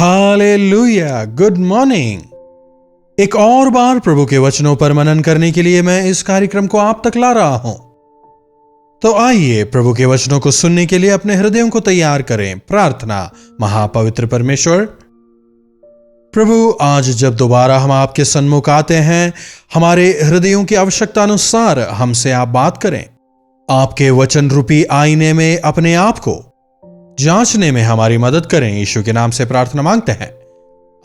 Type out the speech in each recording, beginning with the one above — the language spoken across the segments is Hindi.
Hallelujah, good morning. एक और बार प्रभु के वचनों पर मनन करने के लिए मैं इस कार्यक्रम को आप तक ला रहा हूं। तो आइए प्रभु के वचनों को सुनने के लिए अपने हृदयों को तैयार करें। प्रार्थना। महापवित्र परमेश्वर प्रभु, आज जब दोबारा हम आपके सन्मुख आते हैं, हमारे हृदयों की आवश्यकता अनुसार हमसे आप बात करें। आपके वचन रूपी आईने में अपने आप को जांचने में हमारी मदद करें। यीशु के नाम से प्रार्थना मांगते हैं,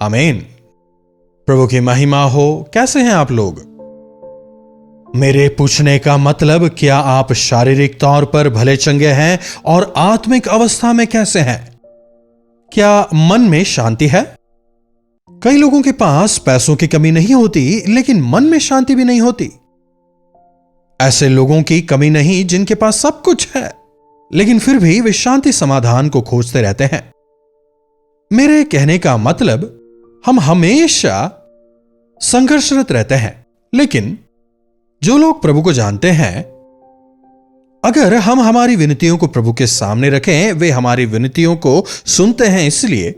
आमीन। प्रभु की महिमा हो। कैसे हैं आप लोग? मेरे पूछने का मतलब, क्या आप शारीरिक तौर पर भले चंगे हैं और आत्मिक अवस्था में कैसे हैं? क्या मन में शांति है? कई लोगों के पास पैसों की कमी नहीं होती, लेकिन मन में शांति भी नहीं होती। ऐसे लोगों की कमी नहीं जिनके पास सब कुछ है, लेकिन फिर भी वे शांति समाधान को खोजते रहते हैं। मेरे कहने का मतलब, हम हमेशा संघर्षरत रहते हैं, लेकिन जो लोग प्रभु को जानते हैं, अगर हम हमारी विनतियों को प्रभु के सामने रखें, वे हमारी विनतियों को सुनते हैं, इसलिए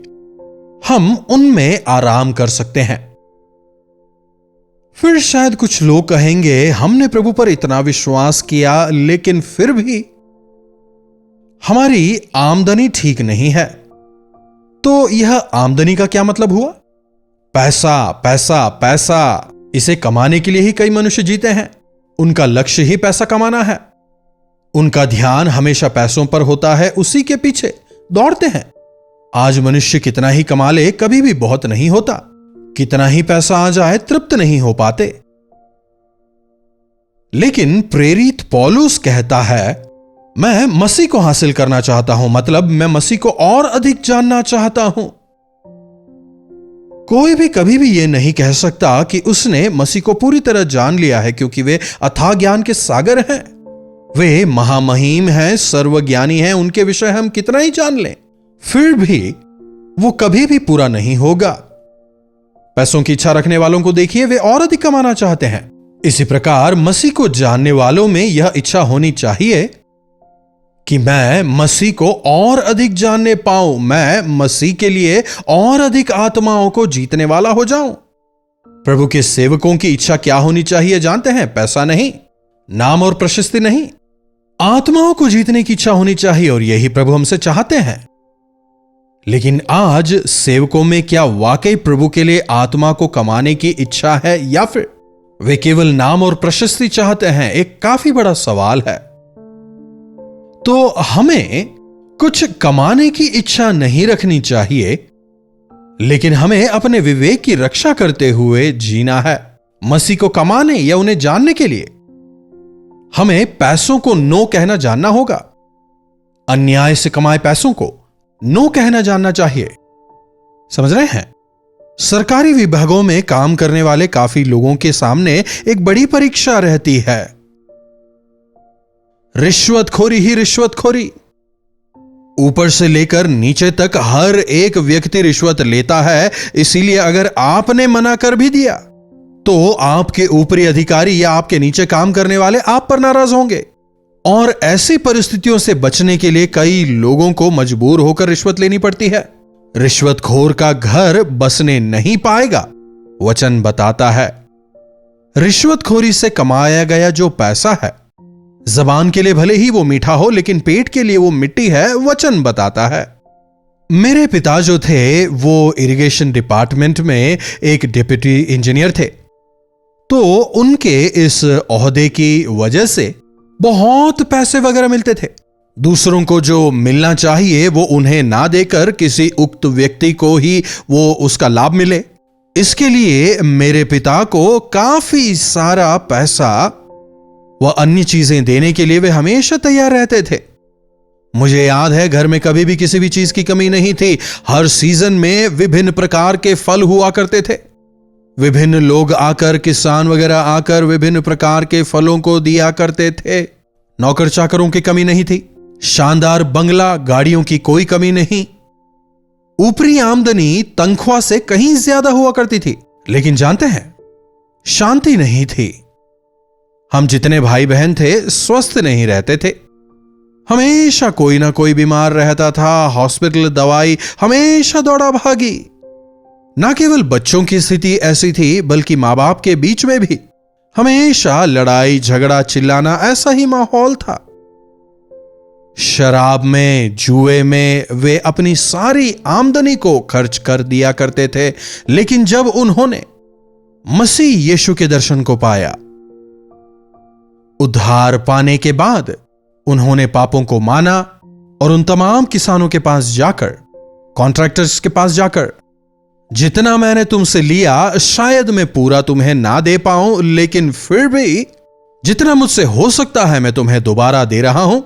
हम उनमें आराम कर सकते हैं। फिर शायद कुछ लोग कहेंगे, हमने प्रभु पर इतना विश्वास किया, लेकिन फिर भी हमारी आमदनी ठीक नहीं है। तो यह आमदनी का क्या मतलब हुआ? पैसा पैसा पैसा, इसे कमाने के लिए ही कई मनुष्य जीते हैं। उनका लक्ष्य ही पैसा कमाना है। उनका ध्यान हमेशा पैसों पर होता है, उसी के पीछे दौड़ते हैं। आज मनुष्य कितना ही कमा ले, कभी भी बहुत नहीं होता। कितना ही पैसा आ जाए, तृप्त नहीं हो पाते। लेकिन प्रेरित पौलुस कहता है, मैं मसीह को हासिल करना चाहता हूं, मतलब मैं मसीह को और अधिक जानना चाहता हूं। कोई भी कभी भी यह नहीं कह सकता कि उसने मसीह को पूरी तरह जान लिया है, क्योंकि वे अथाह ज्ञान के सागर हैं। वे महामहिम हैं, सर्वज्ञानी हैं। उनके विषय हम कितना ही जान लें, फिर भी वो कभी भी पूरा नहीं होगा। पैसों की इच्छा रखने वालों को देखिए, वे और अधिक कमाना चाहते हैं। इसी प्रकार मसीह को जानने वालों में यह इच्छा होनी चाहिए कि मैं मसीह को और अधिक जानने पाऊं, मैं मसीह के लिए और अधिक आत्माओं को जीतने वाला हो जाऊं। प्रभु के सेवकों की इच्छा क्या होनी चाहिए जानते हैं? पैसा नहीं, नाम और प्रशस्ति नहीं, आत्माओं को जीतने की इच्छा होनी चाहिए, और यही प्रभु हमसे चाहते हैं। लेकिन आज सेवकों में क्या वाकई प्रभु के लिए आत्मा को कमाने की इच्छा है, या फिर वे केवल नाम और प्रशस्ति चाहते हैं? एक काफी बड़ा सवाल है। तो हमें कुछ कमाने की इच्छा नहीं रखनी चाहिए, लेकिन हमें अपने विवेक की रक्षा करते हुए जीना है। मसीह को कमाने या उन्हें जानने के लिए हमें पैसों को नो कहना जानना होगा। अन्याय से कमाए पैसों को नो कहना जानना चाहिए। समझ रहे हैं? सरकारी विभागों में काम करने वाले काफी लोगों के सामने एक बड़ी परीक्षा रहती है। रिश्वतखोरी ही रिश्वतखोरी। ऊपर से लेकर नीचे तक हर एक व्यक्ति रिश्वत लेता है। इसीलिए अगर आपने मना कर भी दिया, तो आपके ऊपरी अधिकारी या आपके नीचे काम करने वाले आप पर नाराज होंगे। और ऐसी परिस्थितियों से बचने के लिए कई लोगों को मजबूर होकर रिश्वत लेनी पड़ती है। रिश्वतखोर का घर बसने नहीं पाएगा, वचन बताता है। रिश्वतखोरी से कमाया गया जो पैसा है, जबान के लिए भले ही वो मीठा हो, लेकिन पेट के लिए वो मिट्टी है, वचन बताता है। मेरे पिता जो थे, वो इरिगेशन डिपार्टमेंट में एक डिप्टी इंजीनियर थे। तो उनके इस ओहदे की वजह से बहुत पैसे वगैरह मिलते थे। दूसरों को जो मिलना चाहिए वो उन्हें ना देकर किसी उक्त व्यक्ति को ही वो उसका लाभ मिले, इसके लिए मेरे पिता को काफी सारा पैसा व अन्य चीजें देने के लिए वे हमेशा तैयार रहते थे। मुझे याद है, घर में कभी भी किसी भी चीज की कमी नहीं थी। हर सीजन में विभिन्न प्रकार के फल हुआ करते थे। विभिन्न लोग आकर, किसान वगैरह आकर विभिन्न प्रकार के फलों को दिया करते थे। नौकर चाकरों की कमी नहीं थी। शानदार बंगला, गाड़ियों की कोई कमी नहीं। ऊपरी आमदनी तनख्वाह से कहीं ज्यादा हुआ करती थी। लेकिन जानते हैं, शांति नहीं थी। हम जितने भाई बहन थे, स्वस्थ नहीं रहते थे। हमेशा कोई ना कोई बीमार रहता था, हॉस्पिटल, दवाई, हमेशा दौड़ा भागी। ना केवल बच्चों की स्थिति ऐसी थी बल्कि मां बाप के बीच में भी हमेशा लड़ाई झगड़ा चिल्लाना, ऐसा ही माहौल था। शराब में, जुए में वे अपनी सारी आमदनी को खर्च कर दिया करते थे। लेकिन जब उन्होंने मसीह यीशु के दर्शन को पाया, उद्धार पाने के बाद उन्होंने पापों को माना और उन तमाम किसानों के पास जाकर, कॉन्ट्रैक्टर्स के पास जाकर, जितना मैंने तुमसे लिया शायद मैं पूरा तुम्हें ना दे पाऊं, लेकिन फिर भी जितना मुझसे हो सकता है मैं तुम्हें दोबारा दे रहा हूं।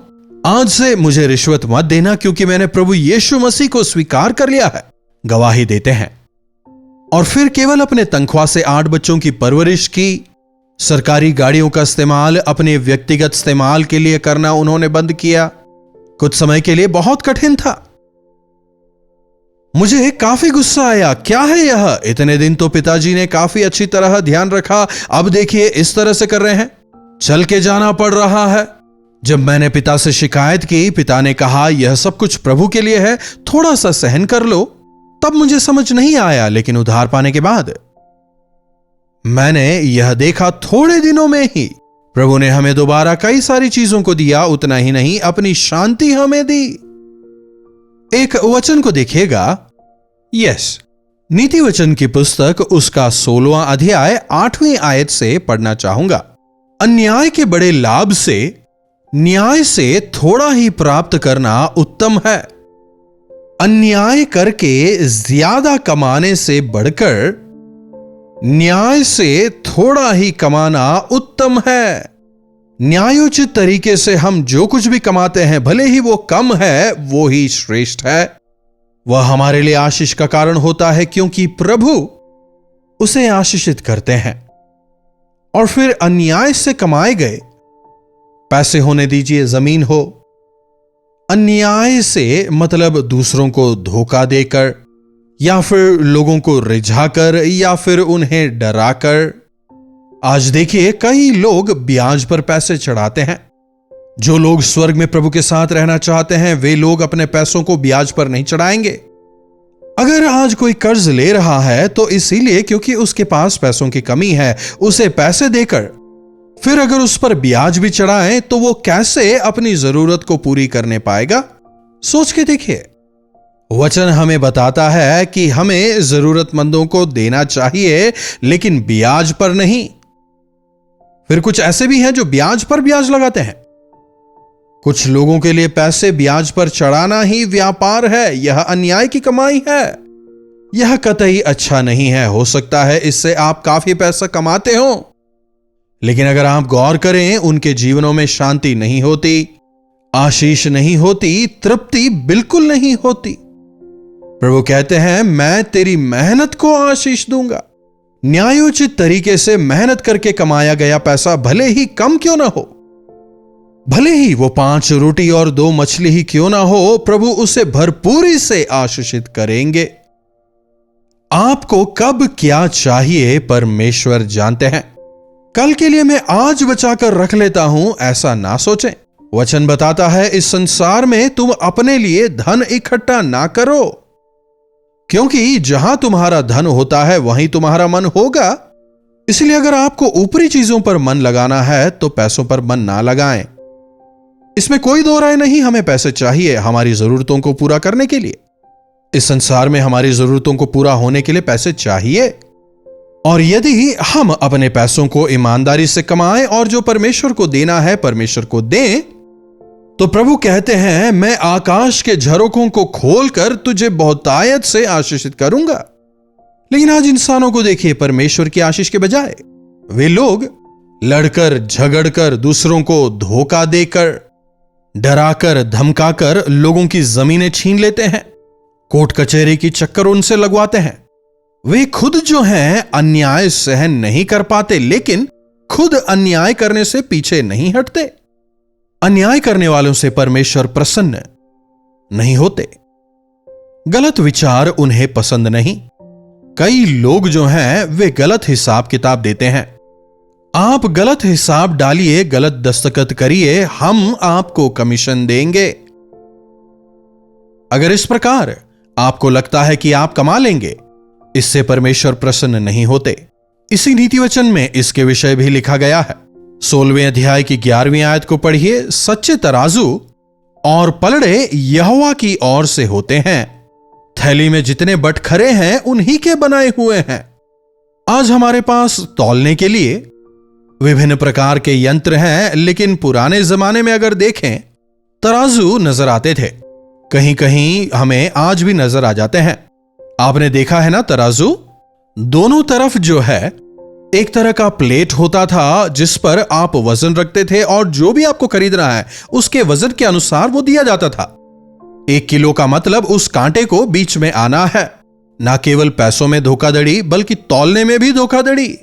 आज से मुझे रिश्वत मत देना, क्योंकि मैंने प्रभु यीशु मसीह को स्वीकार कर लिया है, गवाही देते हैं। और फिर केवल अपने तनख्वाह से 8 बच्चों की परवरिश की, सरकारी गाड़ियों का इस्तेमाल अपने व्यक्तिगत इस्तेमाल के लिए करना उन्होंने बंद किया। कुछ समय के लिए बहुत कठिन था। मुझे काफी गुस्सा आया। क्या है यह? इतने दिन तो पिताजी ने काफी अच्छी तरह ध्यान रखा, अब देखिए इस तरह से कर रहे हैं, चल के जाना पड़ रहा है। जब मैंने पिता से शिकायत की, पिता ने कहा यह सब कुछ प्रभु के लिए है, थोड़ा सा सहन कर लो। तब मुझे समझ नहीं आया, लेकिन उद्धार पाने के बाद मैंने यह देखा, थोड़े दिनों में ही प्रभु ने हमें दोबारा कई सारी चीजों को दिया। उतना ही नहीं, अपनी शांति हमें दी। एक वचन को देखिएगा, नीति वचन की पुस्तक उसका 16वां अध्याय 8वीं आयत से पढ़ना चाहूंगा। अन्याय के बड़े लाभ से न्याय से थोड़ा ही प्राप्त करना उत्तम है। अन्याय करके ज्यादा कमाने से बढ़कर न्याय से थोड़ा ही कमाना उत्तम है। न्यायोचित तरीके से हम जो कुछ भी कमाते हैं, भले ही वो कम है, वो ही श्रेष्ठ है। वह हमारे लिए आशीष का कारण होता है, क्योंकि प्रभु उसे आशीषित करते हैं। और फिर अन्याय से कमाए गए पैसे, होने दीजिए जमीन हो, अन्याय से मतलब दूसरों को धोखा देकर, या फिर लोगों को रिझाकर, या फिर उन्हें डराकर। आज देखिए कई लोग ब्याज पर पैसे चढ़ाते हैं। जो लोग स्वर्ग में प्रभु के साथ रहना चाहते हैं, वे लोग अपने पैसों को ब्याज पर नहीं चढ़ाएंगे। अगर आज कोई कर्ज ले रहा है तो इसीलिए क्योंकि उसके पास पैसों की कमी है। उसे पैसे देकर फिर अगर उस पर ब्याज भी चढ़ाएं तो वो कैसे अपनी जरूरत को पूरी करने पाएगा? सोच के देखिए। वचन हमें बताता है कि हमें जरूरतमंदों को देना चाहिए, लेकिन ब्याज पर नहीं। फिर कुछ ऐसे भी हैं जो ब्याज पर ब्याज लगाते हैं। कुछ लोगों के लिए पैसे ब्याज पर चढ़ाना ही व्यापार है। यह अन्याय की कमाई है। यह कतई अच्छा नहीं है। हो सकता है इससे आप काफी पैसा कमाते हो, लेकिन अगर आप गौर करें, उनके जीवनों में शांति नहीं होती, आशीष नहीं होती, तृप्ति बिल्कुल नहीं होती। प्रभु कहते हैं, मैं तेरी मेहनत को आशीष दूंगा। न्यायोचित तरीके से मेहनत करके कमाया गया पैसा भले ही कम क्यों ना हो, भले ही वो 5 रोटी और 2 मछली ही क्यों ना हो, प्रभु उसे भरपूरी से आशीषित करेंगे। आपको कब क्या चाहिए परमेश्वर जानते हैं। कल के लिए मैं आज बचाकर रख लेता हूं, ऐसा ना सोचें। वचन बताता है, इस संसार में तुम अपने लिए धन इकट्ठा ना करो, क्योंकि जहां तुम्हारा धन होता है वहीं तुम्हारा मन होगा। इसलिए अगर आपको ऊपरी चीजों पर मन लगाना है तो पैसों पर मन ना लगाएं। इसमें कोई दो राय नहीं, हमें पैसे चाहिए हमारी जरूरतों को पूरा करने के लिए। इस संसार में हमारी जरूरतों को पूरा होने के लिए पैसे चाहिए। और यदि हम अपने पैसों को ईमानदारी से कमाएं और जो परमेश्वर को देना है परमेश्वर को दें, तो प्रभु कहते हैं, मैं आकाश के झरोखों को खोलकर तुझे बहुतायत से आशीषित करूंगा। लेकिन आज इंसानों को देखिए, परमेश्वर की आशीष के बजाय वे लोग लड़कर, झगड़कर, दूसरों को धोखा देकर, डराकर, धमकाकर लोगों की जमीनें छीन लेते हैं, कोर्ट कचहरी की चक्कर उनसे लगवाते हैं। वे खुद जो हैं अन्याय सहन नहीं कर पाते, लेकिन खुद अन्याय करने से पीछे नहीं हटते। अन्याय करने वालों से परमेश्वर प्रसन्न नहीं होते। गलत विचार उन्हें पसंद नहीं। कई लोग जो हैं वे गलत हिसाब किताब देते हैं। आप गलत हिसाब डालिए, गलत दस्तखत करिए, हम आपको कमीशन देंगे। अगर इस प्रकार आपको लगता है कि आप कमा लेंगे, इससे परमेश्वर प्रसन्न नहीं होते। इसी नीति वचन में इसके विषय भी लिखा गया है। 16वें अध्याय की 11वीं आयत को पढ़िए। सच्चे तराजू और पलड़े यहोवा की ओर से होते हैं, थैली में जितने बटखरे हैं उन्हीं के बनाए हुए हैं। आज हमारे पास तौलने के लिए विभिन्न प्रकार के यंत्र हैं, लेकिन पुराने जमाने में अगर देखें, तराजू नजर आते थे। कहीं कहीं हमें आज भी नजर आ जाते हैं। आपने देखा है ना, तराजू दोनों तरफ जो है एक तरह का प्लेट होता था जिस पर आप वजन रखते थे, और जो भी आपको खरीदना है उसके वजन के अनुसार वो दिया जाता था। 1 किलो का मतलब उस कांटे को बीच में आना है। ना केवल पैसों में धोखाधड़ी, बल्कि तौलने में भी धोखाधड़ी।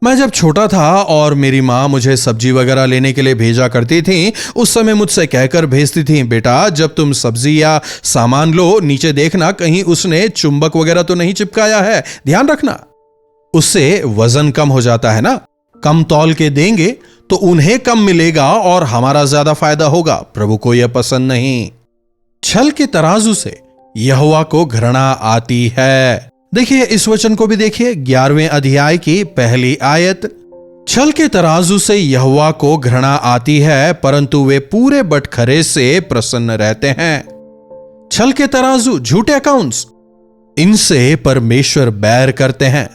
मैं जब छोटा था और मेरी मां मुझे सब्जी वगैरह लेने के लिए भेजा करती थी, उस समय मुझसे कहकर भेजती थी, बेटा जब तुम सब्जी या सामान लो, नीचे देखना कहीं उसने चुंबक वगैरह तो नहीं चिपकाया है, ध्यान रखना। उससे वजन कम हो जाता है ना। कम तौल के देंगे तो उन्हें कम मिलेगा और हमारा ज्यादा फायदा होगा। प्रभु को यह पसंद नहीं। छल के तराजू से यहोवा को घृणा आती है। देखिए इस वचन को भी देखिए, 11वें अध्याय की पहली आयत। छल के तराजू से यहोवा को घृणा आती है, परंतु वे पूरे बटखरे से प्रसन्न रहते हैं। छल के तराजू, झूठे अकाउंट्स, इनसे परमेश्वर बैर करते हैं।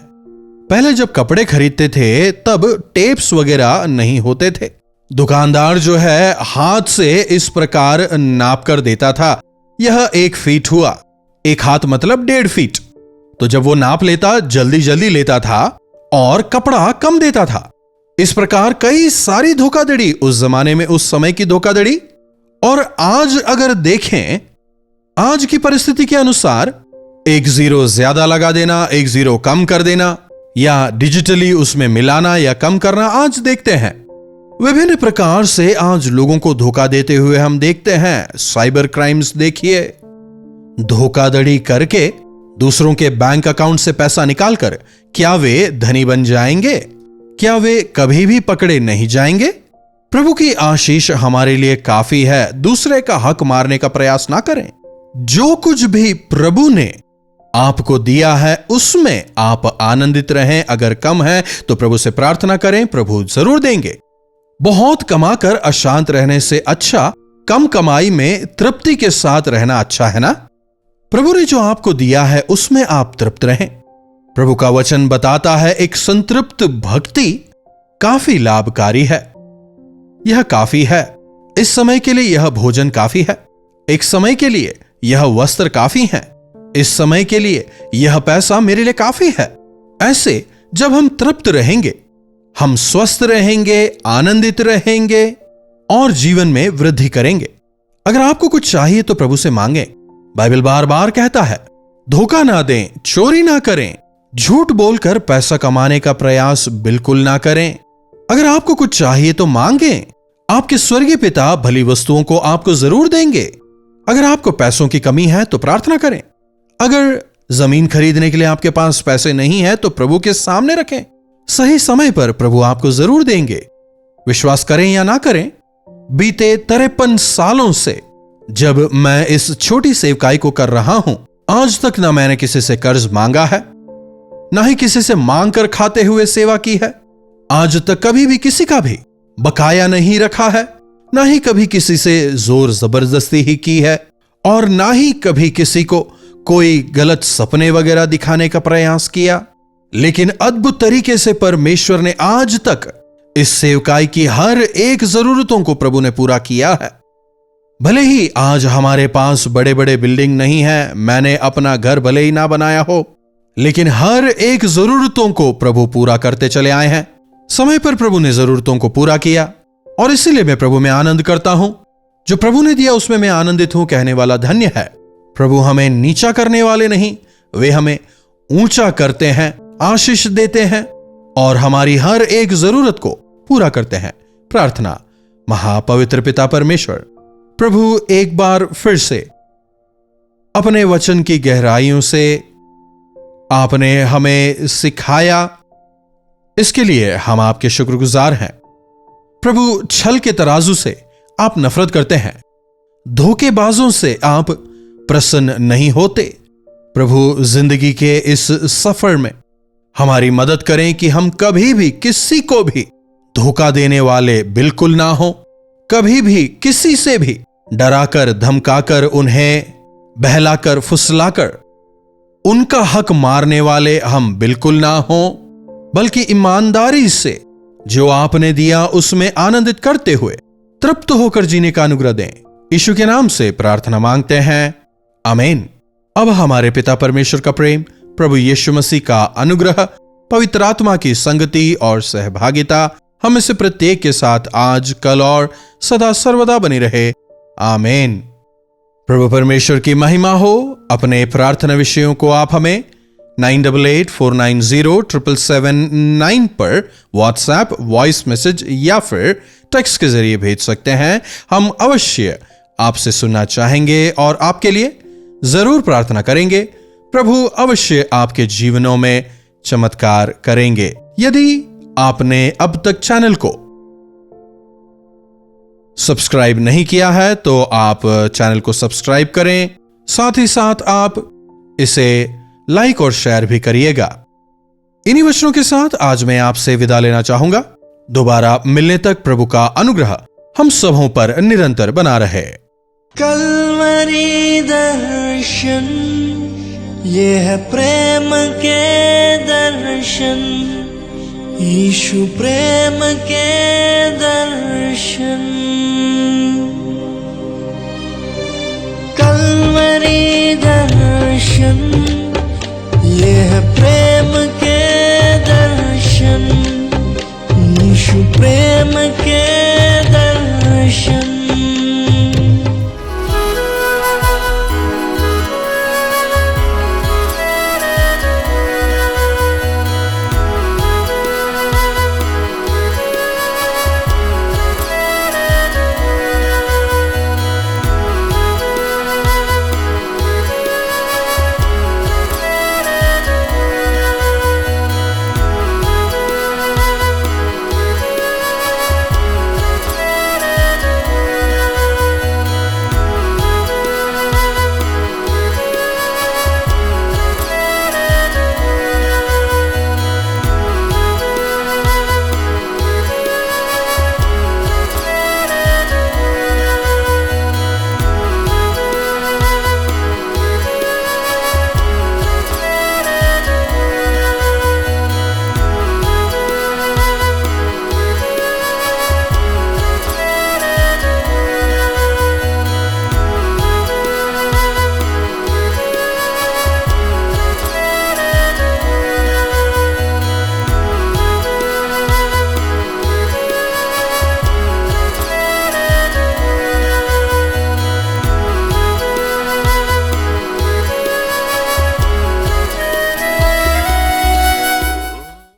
पहले जब कपड़े खरीदते थे तब टेप्स वगैरह नहीं होते थे। दुकानदार जो है हाथ से इस प्रकार नाप कर देता था। यह 1 फीट हुआ, 1 हाथ मतलब 1.5 फीट। तो जब वो नाप लेता, जल्दी जल्दी लेता था और कपड़ा कम देता था। इस प्रकार कई सारी धोखाधड़ी उस जमाने में, उस समय की धोखाधड़ी। और आज अगर देखें, आज की परिस्थिति के अनुसार 1 जीरो ज्यादा लगा देना, 1 जीरो कम कर देना, या डिजिटली उसमें मिलाना या कम करना, आज देखते हैं। विभिन्न प्रकार से आज लोगों को धोखा देते हुए हम देखते हैं। साइबर क्राइम्स देखिए, धोखाधड़ी करके दूसरों के बैंक अकाउंट से पैसा निकालकर क्या वे धनी बन जाएंगे? क्या वे कभी भी पकड़े नहीं जाएंगे? प्रभु की आशीष हमारे लिए काफी है। दूसरे का हक मारने का प्रयास ना करें। जो कुछ भी प्रभु ने आपको दिया है उसमें आप आनंदित रहें। अगर कम है तो प्रभु से प्रार्थना करें, प्रभु जरूर देंगे। बहुत कमाकर अशांत रहने से अच्छा कम कमाई में तृप्ति के साथ रहना अच्छा है ना। प्रभु ने जो आपको दिया है उसमें आप तृप्त रहें। प्रभु का वचन बताता है एक संतृप्त भक्ति काफी लाभकारी है। यह काफी है। इस समय के लिए यह भोजन काफी है। एक समय के लिए यह वस्त्र काफी है। इस समय के लिए यह पैसा मेरे लिए काफी है। ऐसे जब हम तृप्त रहेंगे, हम स्वस्थ रहेंगे, आनंदित रहेंगे और जीवन में वृद्धि करेंगे। अगर आपको कुछ चाहिए तो प्रभु से मांगें। बाइबल बार बार कहता है, धोखा ना दें, चोरी ना करें, झूठ बोलकर पैसा कमाने का प्रयास बिल्कुल ना करें। अगर आपको कुछ चाहिए तो मांगें। आपके स्वर्गीय पिता भली वस्तुओं को आपको जरूर देंगे। अगर आपको पैसों की कमी है तो प्रार्थना करें। अगर जमीन खरीदने के लिए आपके पास पैसे नहीं है तो प्रभु के सामने रखें। सही समय पर प्रभु आपको जरूर देंगे। विश्वास करें या ना करें, बीते 53 सालों से जब मैं इस छोटी सेवकाई को कर रहा हूं, आज तक ना मैंने किसी से कर्ज मांगा है, ना ही किसी से मांग कर खाते हुए सेवा की है। आज तक कभी भी किसी का भी बकाया नहीं रखा है, ना ही कभी किसी से जोर जबरदस्ती ही की है, और ना ही कभी किसी को कोई गलत सपने वगैरह दिखाने का प्रयास किया। लेकिन अद्भुत तरीके से परमेश्वर ने आज तक इस सेवकाई की हर एक जरूरतों को प्रभु ने पूरा किया है। भले ही आज हमारे पास बड़े बड़े बिल्डिंग नहीं है, मैंने अपना घर भले ही ना बनाया हो, लेकिन हर एक जरूरतों को प्रभु पूरा करते चले आए हैं। समय पर प्रभु ने जरूरतों को पूरा किया और इसीलिए मैं प्रभु में आनंद करता हूं। जो प्रभु ने दिया उसमें मैं आनंदित हूं कहने वाला धन्य है। प्रभु हमें नीचा करने वाले नहीं, वे हमें ऊंचा करते हैं, आशीष देते हैं और हमारी हर एक जरूरत को पूरा करते हैं। प्रार्थना। महापवित्र पिता परमेश्वर, प्रभु एक बार फिर से अपने वचन की गहराइयों से आपने हमें सिखाया इसके लिए हम आपके शुक्रगुजार हैं। प्रभु, छल के तराजू से आप नफरत करते हैं, धोखेबाजों से आप प्रसन्न नहीं होते। प्रभु, जिंदगी के इस सफर में हमारी मदद करें कि हम कभी भी किसी को भी धोखा देने वाले बिल्कुल ना हो, कभी भी किसी से भी डराकर धमकाकर, उन्हें बहलाकर फुसलाकर उनका हक मारने वाले हम बिल्कुल ना हो, बल्कि ईमानदारी से जो आपने दिया उसमें आनंदित करते हुए तृप्त होकर जीने का अनुग्रह दें। यीशु के नाम से प्रार्थना मांगते हैं, आमीन। अब हमारे पिता परमेश्वर का प्रेम, प्रभु यीशु मसीह का अनुग्रह, पवित्र आत्मा की संगति और सहभागिता हम में से प्रत्येक के साथ आज, कल और सदा सर्वदा बनी रहे, आमीन। प्रभु परमेश्वर की महिमा हो। अपने प्रार्थना विषयों को आप हमें 9884907779 पर व्हाट्सएप, वॉइस मैसेज या फिर टेक्स्ट के जरिए भेज सकते हैं। हम अवश्य आपसे सुनना चाहेंगे और आपके लिए जरूर प्रार्थना करेंगे। प्रभु अवश्य आपके जीवनों में चमत्कार करेंगे। यदि आपने अब तक चैनल को सब्सक्राइब नहीं किया है तो आप चैनल को सब्सक्राइब करें, साथ ही साथ आप इसे लाइक और शेयर भी करिएगा। इन्हीं वचनों के साथ आज मैं आपसे विदा लेना चाहूंगा। दोबारा मिलने तक प्रभु का अनुग्रह हम सबों पर निरंतर बना रहे। कल्वरी दर्शन, ये है प्रेम के दर्शन, यीशु प्रेम के दर्शन। कल्वरी दर्शन,